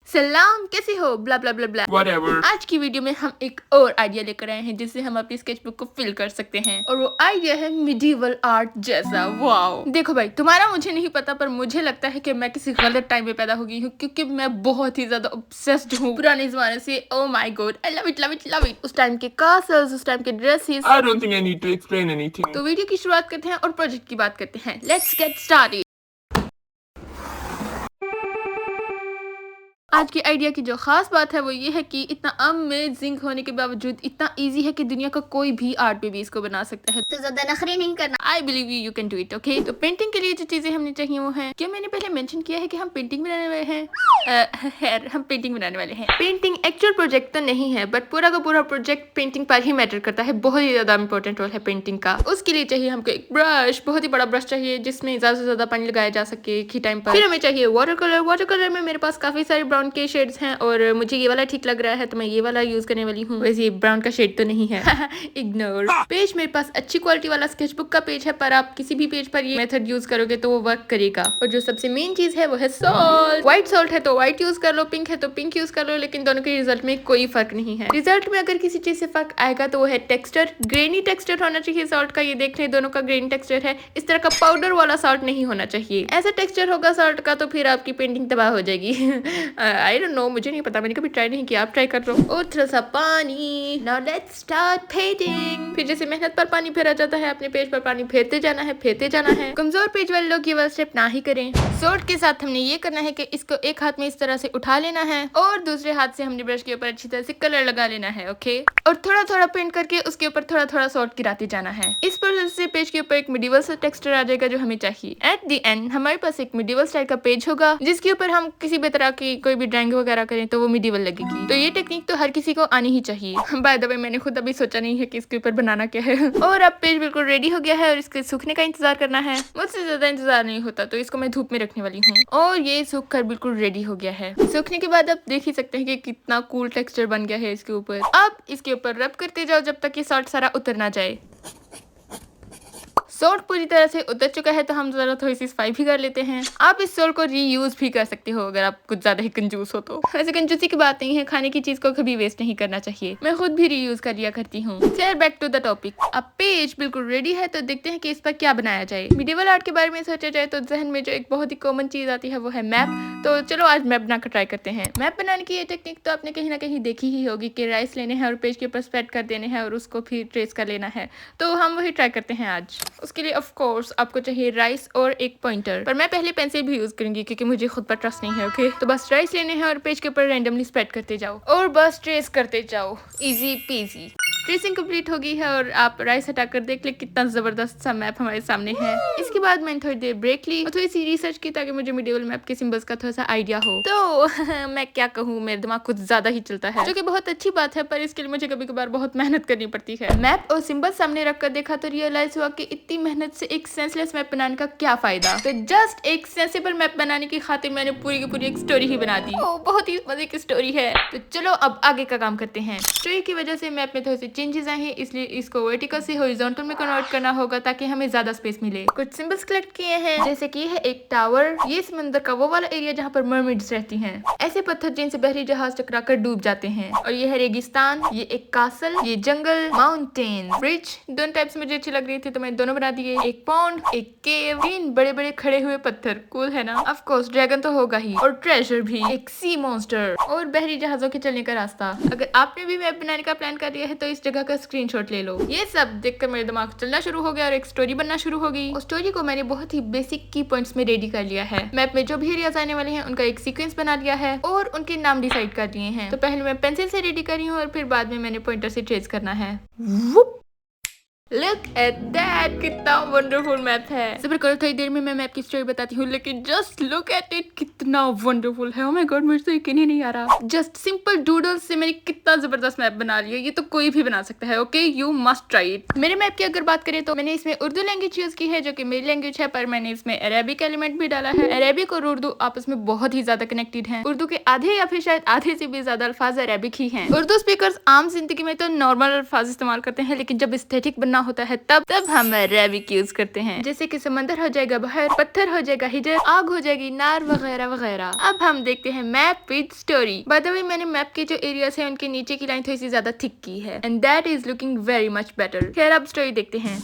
सलाम, कैसे हो? ब्ला ब्ला ब्ला ब्ला। Whatever. आज की वीडियो में हम एक और आइडिया लेकर आए हैं जिससे हम अपनी स्केचबुक को फिल कर सकते हैं, और वो आइडिया है मिडीवल आर्ट जैसा। वाओ! देखो भाई, तुम्हारा मुझे नहीं पता, पर मुझे लगता है कि मैं किसी गलत टाइम में पैदा हो गई हूँ, क्योंकि मैं बहुत ही ज्यादा ऑब्सेस्ड हूँ पुराने जमाने से। Oh my God, I love it love it love it. उस टाइम के कासल्स, उस टाइम के dresses. I don't think I need to explain anything. तो वीडियो की शुरुआत करते हैं और प्रोजेक्ट की बात करते हैं। Let's get started. आज की आइडिया की जो खास बात है वो ये है कि इतना अमेजिंग होने के बावजूद इतना इजी है कि दुनिया का कोई भी आर्ट पे भी इसको बना सकता है, तो ज्यादा नखरे नहीं करना। I believe you can do it. Okay, तो पेंटिंग के लिए जो चीजें हमने चाहिए वो है, क्या मैंने पहले मेंशन किया है कि हम पेंटिंग बनाने वाले हैं? खैर, हम पेंटिंग बनाने वाले हैं। पेंटिंग एक्चुअल प्रोजेक्ट तो नहीं है, बट पूरा का पूरा प्रोजेक्ट पेंटिंग पर ही मैटर करता है। बहुत ही ज्यादा इंपॉर्टेंट रोल है पेंटिंग का। उसके लिए चाहिए हमको एक ब्रश, बहुत ही बड़ा ब्रश चाहिए जिसमें ज्यादा से ज्यादा पानी लगाया जा सके एक ही टाइम पर। फिर हमें चाहिए वाटर कलर। वाटर कलर में मेरे पास काफी सारे ब्राउन के शेड्स हैं और मुझे ये वाला ठीक लग रहा है, तो मैं ये वाला यूज करने वाली हूँ। वैसे ये ब्राउन का शेड तो नहीं है। इग्नोर। पेज मेरे पास अच्छी क्वालिटी वाला स्केचबुक का पेज है, पर आप किसी भी पेज पर ये मेथड यूज करोगे तो वो वर्क करेगा। और जो सबसे मेन चीज है वो है सॉल्ट। व्हाइट सॉल्ट है तो व्हाइट यूज कर लो, पिंक है तो पिंक यूज कर लो, लेकिन दोनों के रिजल्ट में कोई फर्क नहीं है। रिजल्ट में अगर किसी चीज से फर्क आएगा तो वो है टेक्सचर। ग्रेनी टेक्सचर होना चाहिए सॉल्ट का। ये देख रहे दोनों का ग्रेनी टेक्सचर है। इस तरह का पाउडर वाला सॉल्ट नहीं होना चाहिए। ऐसा टेक्सचर होगा सॉल्ट का तो फिर आपकी पेंटिंग तबाह हो जाएगी। आई डोंट नो, मुझे नहीं पता, मैंने कभी ट्राई नहीं किया, आप ट्राई कर लो। और थोड़ा सा पानी। Now let's start painting. फिर जैसे मेहनत पर पानी फेरा जाता है, अपने पेज पर पानी फेरते जाना है, फेरते जाना है। कमजोर पेज वाले लोग ये वाला स्टेप ना ही करें। सॉल्ट के साथ हमने ये करना है कि इसको एक हाथ में इस तरह से उठा लेना है और दूसरे हाथ से हमने ब्रश के ऊपर अच्छी तरह से कलर लगा लेना है। ओके, और थोड़ा थोड़ा पेंट करके उसके ऊपर थोड़ा थोड़ा सॉल्ट गिराते जाना है। इस प्रोसेस से पेज के ऊपर एक मिडीवल सा टेक्सचर आ जाएगा जो हमें चाहिए। एट द एंड हमारे पास एक मिडीवल स्टाइल का पेज होगा जिसके ऊपर हम किसी भी तरह की कोई भी ड्राइंग वगैरह करें तो वो मिडीवल लगेगी। तो ये टेक्निक तो हर किसी को आनी ही चाहिए। बाय द वे, मैंने खुद अभी सोचा नहीं है कि इसके ऊपर बनाना क्या है। और अब पेज बिल्कुल रेडी हो गया है और इसके सूखने का इंतजार करना है। मुझसे ज्यादा इंतजार नहीं होता, तो इसको मैं धूप में रखने वाली हूँ। और ये सूख कर बिल्कुल रेडी हो गया है। सूखने के बाद आप देख ही सकते हैं कि कितना कूल टेक्सचर बन गया है इसके ऊपर। अब इसके ऊपर रब करते जाओ जब तक ये सॉल्ट सारा उतर ना जाए। सॉल्ट पूरी तरह से उतर चुका है तो हम जरा थोड़ी सी सफाई भी कर लेते हैं। आप इस सॉल्ट को रीयूज भी कर सकते हो अगर आप कुछ ज्यादा ही कंजूस हो तो। वैसे कंजूसी की बात नहीं है, खाने की चीज को कभी वेस्ट नहीं करना चाहिए। मैं खुद भी रीयूज कर लिया करती हूँ। चलिए बैक टू द टॉपिक। अब पेज बिल्कुल रेडी है तो देखते हैं कि इस पर क्या बनाया जाए। मिडीवल आर्ट के बारे में सोचा जाए तो जहन में जो एक बहुत ही कॉमन चीज आती है वो है मैप। तो चलो आज मैप बनाकर ट्राई करते हैं। मैप बनाने की ये टेक्निक तो आपने कहीं ना कहीं देखी ही होगी कि राइस लेने हैं और पेज के ऊपर स्प्रेड कर देने हैं और उसको फिर ट्रेस कर लेना है। तो हम वही ट्राई करते हैं आज। उसके लिए ऑफ कोर्स आपको चाहिए राइस और एक पॉइंटर, पर मैं पहले पेंसिल भी यूज करूंगी क्योंकि मुझे खुद पर ट्रस्ट नहीं है। ओके, तो बस राइस लेने हैं और पेज के ऊपर रैंडमली स्प्रेड करते जाओ और बस ट्रेस करते जाओ। Easy PG. ट्रेसिंग कंप्लीट हो गई है और आप राइस हटाकर देख ले कितना जबरदस्त सा मैप हमारे सामने है। इसके बाद मैंने थोड़ी देर ब्रेक ली और थोड़ी सी रिसर्च की ताकि मुझे मिडीवल मैप के सिंबल्स का थोड़ा सा आइडिया हो। तो मैं क्या कहूँ, मेरे दिमाग कुछ ज्यादा ही चलता है, जो कि बहुत अच्छी बात है, पर इसके लिए मुझे कभी कभार बहुत मेहनत करनी पड़ती है। मैप और सिंबल सामने रखकर देखा तो रियलाइज हुआ कि इतनी मेहनत से एक सेंसलेस मैप बनाने का क्या फायदा। तो जस्ट एक सेंसेबल मैप बनाने की खातिर मैंने पूरी की पूरी एक स्टोरी ही बना दी। बहुत ही मजे की स्टोरी है। तो चलो अब आगे का काम करते हैं। स्टोरी की वजह से मैप में थोड़े से चेंजेस आए हैं, इसलिए इसको वर्टिकल से हॉरिजॉन्टल में कन्वर्ट करना होगा ताकि हमें ज्यादा स्पेस मिले। कुछ सिंबल्स कलेक्ट किए हैं, जैसे कि है एक टावर। ये समंदर का वो वाला एरिया जहाँ पर मरमेड्स रहती हैं। ऐसे पत्थर जिनसे बहरी जहाज टकराकर डूब जाते हैं। और ये है रेगिस्तान, ये एक कासल, ये जंगल, माउंटेन, ब्रिज। दोनों टाइप्स मुझे अच्छी लग रही थी तो मैंने दोनों बना दिए। एक पॉन्ड, एक केव, 3 बड़े बड़े खड़े हुए पत्थर। कूल है ना? ऑफ कोर्स ड्रैगन तो होगा ही, और ट्रेजर भी, एक सी मॉन्स्टर और बहरी जहाजों के चलने का रास्ता। अगर आपने भी मैप बनाने का प्लान कर लिया है तो इस जगह का स्क्रीनशॉट ले लो। ये सब देखकर मेरे दिमाग चलना शुरू हो गया और एक स्टोरी बनना शुरू हो गई। उस स्टोरी को मैंने बहुत ही बेसिक की पॉइंट्स में रेडी कर लिया है। मैप में जो भी एरियाज आने वाले हैं उनका एक सीक्वेंस बना लिया है और उनके नाम डिसाइड कर लिए हैं। तो पहले मैं पेंसिल से रेडी करी हूँ और फिर बाद में मैंने पॉइंटर से ट्रेस करना है। Look at that, कितना वंडरफुल मैप है। सब्र करो, थोड़ी देर में मैं मैप की स्टोरी बताती हूँ, लेकिन जस्ट लुक एट इट, कितना वंडरफुल है। ओह माय गॉड, मुझे तो यकीन ही नहीं आ रहा। जस्ट सिंपल डूडल्स से मैंने कितना जबरदस्त मैप बना लिया। ये तो कोई भी बना सकता है। Okay, you must try it. मेरे मैप की अगर बात करें तो मैंने इसमें उर्दू लैंग्वेज यूज की है जो कि मेरी लैंग्वेज है, पर मैंने इसमें अरेबिक एलिमेंट भी डाला है। अरेबिक और उर्दू आपस में बहुत ही ज्यादा कनेक्टेड है। उर्दू के आधे या फिर शायद आधे से भी ज्यादा अल्फाज अरेबिक ही हैं। उर्दू स्पीकर्स आम जिंदगी में तो नॉर्मल अल्फाज इस्तेमाल करते हैं, लेकिन जब एस्थेटिक बनना करना होता है तब हम रैबिक यूज करते हैं, जैसे कि समंदर हो जाएगा बाहर, पत्थर हो जाएगा हिजर, आग हो जाएगी नार वगैरह वगैरह। अब हम देखते हैं map with story. By the way मैंने मैप के जो एरियाज है उनके नीचे की लाइन थोड़ी सी ज्यादा थिक की है and that is looking very much better. खैर अब स्टोरी देखते हैं।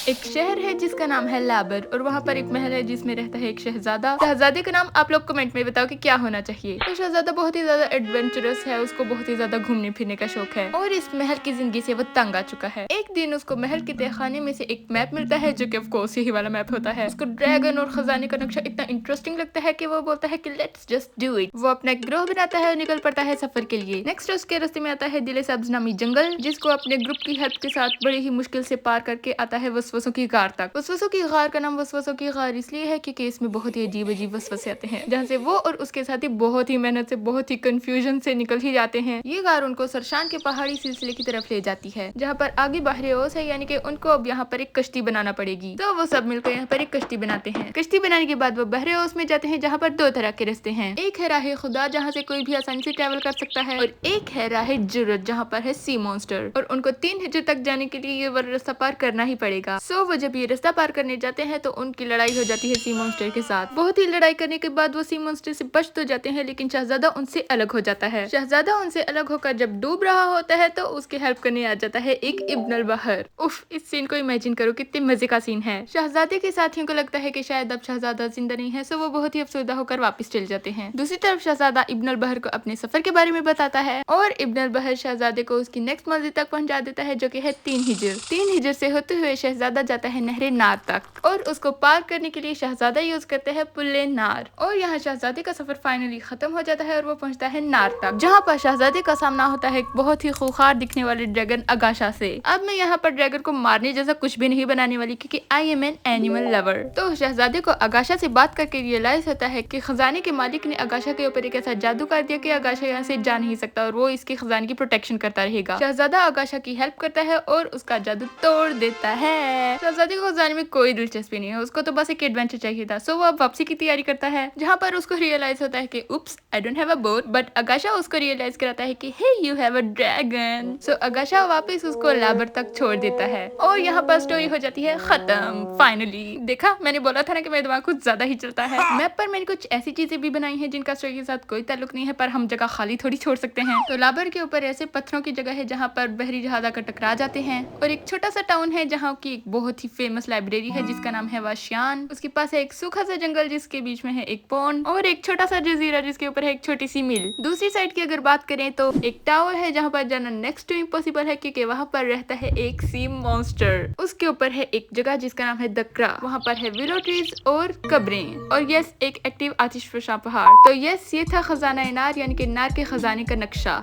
एक शहर है जिसका नाम है लाबर और वहाँ पर एक महल है जिसमें रहता है एक शहजादा। शहजादे का नाम आप लोग कमेंट में बताओ कि क्या होना चाहिए। तो शहजादा बहुत ही ज्यादा एडवेंचरस है, उसको बहुत ही ज्यादा घूमने फिरने का शौक है और इस महल की जिंदगी से वो तंग आ चुका है। एक दिन उसको महल के तहखाने में से एक मैप मिलता है जो कि ऑफ कोर्स यही वाला मैप होता है। उसको ड्रैगन और खजाने का नक्शा इतना इंटरेस्टिंग लगता है कि वो बोलता है कि लेट्स जस्ट डू इट। वो अपना एक ग्रोह बनाता है और निकल पड़ता है सफर के लिए। नेक्स्ट उसके रास्ते में आता है दिले सब्ज नामी जंगल, जिसको अपने ग्रुप की हेल्प के साथ बड़ी ही मुश्किल से पार करके आता है वसवसों की गार तक। वसवसों की गार का नाम वसवसों की गार इसलिए है क्योंकि इसमें बहुत ही अजीब अजीब वसवसे आते हैं, जहाँ से वो और उसके साथी बहुत ही मेहनत से बहुत ही कंफ्यूजन से निकल ही जाते हैं। ये गार उनको सरशान के पहाड़ी सिलसिले की तरफ ले जाती है, जहाँ पर आगे बाहर ओस है, यानी कि उनको अब यहाँ पर एक कश्ती बनाना पड़ेगी। तो वो सब मिलकर यहाँ पर एक कश्ती बनाते हैं। कश्ती बनाने के बाद वो बहरे ओस में जाते हैं, जहाँ पर दो तरह के रास्ते हैं। एक है राह खुदा जहाँ से कोई भी आसानी से ट्रेवल कर सकता है, और एक है राह जुर्रत जहाँ पर है सी मॉन्स्टर, और उनको 3 हिजर तक जाने के लिए ये रास्ता पार करना ही पड़ेगा। सो वो जब ये रास्ता पार करने जाते हैं तो उनकी लड़ाई हो जाती है सी मॉन्स्टर के साथ। बहुत ही लड़ाई करने के बाद वो सी मॉन्स्टर से बच तो जाते हैं, लेकिन शहजादा उनसे अलग हो जाता है। शहजादा उनसे अलग होकर जब डूब रहा होता है तो उसकी हेल्प करने आ जाता है एक इब्न अल बहर। उफ, इस सीन को इमेजिन करो, कितने मजे का सीन है। शहजादे के साथियों को लगता है कि शायद अब शहजादा जिंदा नहीं है, सो वो बहुत ही अफसरदा होकर वापस चले जाते हैं। दूसरी तरफ शहजादा इब्न अल बहर को अपने सफर के बारे में बताता है और इब्न अल बहर शहजादे को उसकी नेक्स्ट मंजिल तक पहुंचा देता है, जो कि है 3 हिजर। 3 हिजर से होते हुए शहजादा जाता है नहरे नार तक और उसको पार करने के लिए शहजादा यूज करते हैं पुल्ले नार, और यहाँ शहजादे का सफर फाइनली खत्म हो जाता है और वो पहुंचता है नार तक, जहाँ पर शहजादे का सामना होता है एक बहुत ही खूंखार दिखने वाले ड्रैगन अगाशा से। अब मैं यहाँ पर ड्रैगन को मारने जैसा कुछ भी नहीं बनाने वाली, क्योंकि I am an animal lover. तो शहजादे को अगाशा से बात करके रियलाइज होता है कि खजाने के मालिक ने अगाशा के ऊपर एक ऐसा जादू कर दिया कि अगाशा यहाँ से जा नहीं सकता और वो इसके खजाने की प्रोटेक्शन करता रहेगा। शहजादा अगाशा की हेल्प करता है और उसका जादू तोड़ देता है। शहजादे को खजाने में कोई दिलचस्पी नहीं है, उसको तो बस एक एडवेंचर चाहिए था। सो वो अब वापसी की तैयारी करता है, जहाँ पर उसको रियलाइज होता है कि oops I don't have a boat, but Agasha उसको रियलाइज कराता है कि hey you have a dragon. So Agasha वापस उसको लाबर तक छोड़ देता है और यहाँ पर स्टोरी हो जाती है खत्म। फाइनली देखा, मैंने बोला था ना कि मेरा दिमाग कुछ ज्यादा ही चलता है। मैप पर मैंने कुछ ऐसी चीजें भी बनाई हैं जिनका स्टोरी के साथ कोई ताल्लुक नहीं है, पर हम जगह खाली थोड़ी छोड़ सकते हैं। तो लाबर के ऊपर ऐसे पत्थरों की जगह है जहाँ पर बहरी जहाज आकर टकरा जाते हैं, और एक छोटा सा टाउन है जहाँ की एक बहुत ही फेमस लाइब्रेरी है जिसका नाम है वाशियान। उसके पास है एक सूखा सा जंगल जिसके बीच में है एक पॉन्ड और एक छोटा सा जजीरा जिसके ऊपर है एक छोटी सी मिल। दूसरी साइड की अगर बात करें तो एक टावर है जहाँ पर जाना नेक्स्ट टू इम्पॉसिबल है, क्योंकि वहाँ पर रहता है एक सी मॉन्स्टर। उसके ऊपर है एक जगह जिसका नाम है दक्रा, वहाँ पर है विलो ट्रीज और कब्रें, और यस एक एक्टिव आतिशफशा पहाड़। तो यस ये था खजाना नार, यानी कि नार के खजाने का नक्शा।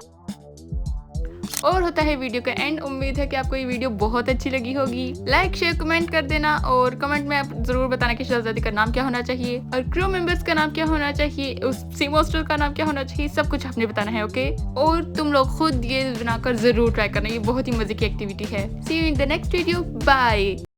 और होता है वीडियो का एंड। उम्मीद है कि आपको ये वीडियो बहुत अच्छी लगी होगी। लाइक शेयर कमेंट कर देना, और कमेंट में आप जरूर बताना कि शहजादी का नाम क्या होना चाहिए और क्रू मेंबर्स का नाम क्या होना चाहिए, उस सी मॉन्स्टर का नाम क्या होना चाहिए, सब कुछ आपने बताना है। ओके, और तुम लोग खुद ये बनाकर जरूर ट्राई करना, ये बहुत ही मजे की एक्टिविटी है। See you in the next video, bye.